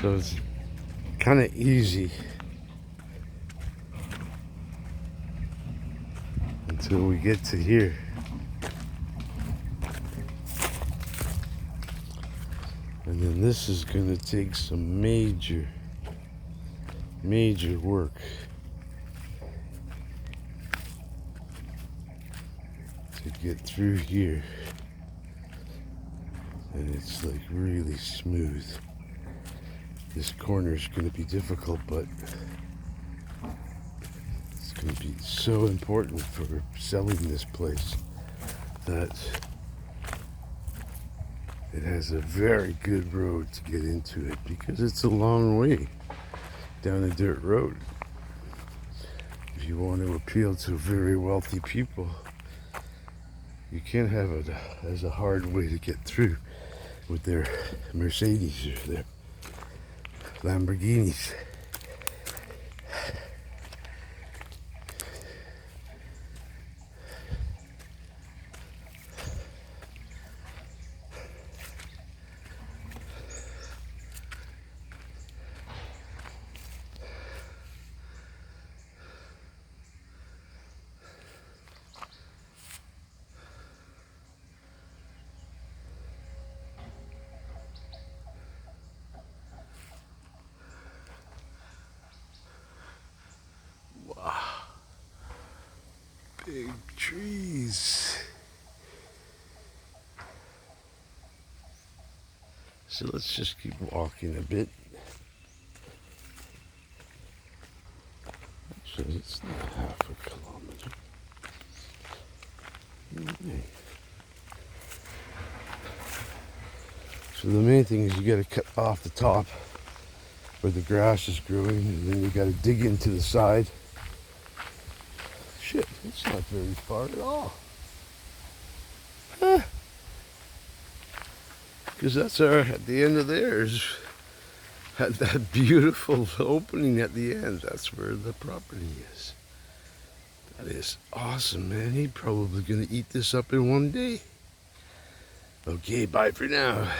So it's kind of easy until we get to here. And then this is going to take some major work to get through here. And it's like really smooth. This corner is going to be difficult, but it's going to be so important for selling this place that it has a very good road to get into it, because it's a long way down a dirt road. If you want to appeal to very wealthy people, you can't have it as a hard way to get through with their Mercedes or their Lamborghinis. Big trees. So let's just keep walking a bit. Actually, it's not half a kilometer. Okay. So the main thing is you got to cut off the top where the grass is growing, and then you got to dig into the side. Shit, it's not very far at all. Because that's at the end of theirs. Had that beautiful opening at the end. That's where the property is. That is awesome, man. He's probably going to eat this up in one day. Okay, bye for now.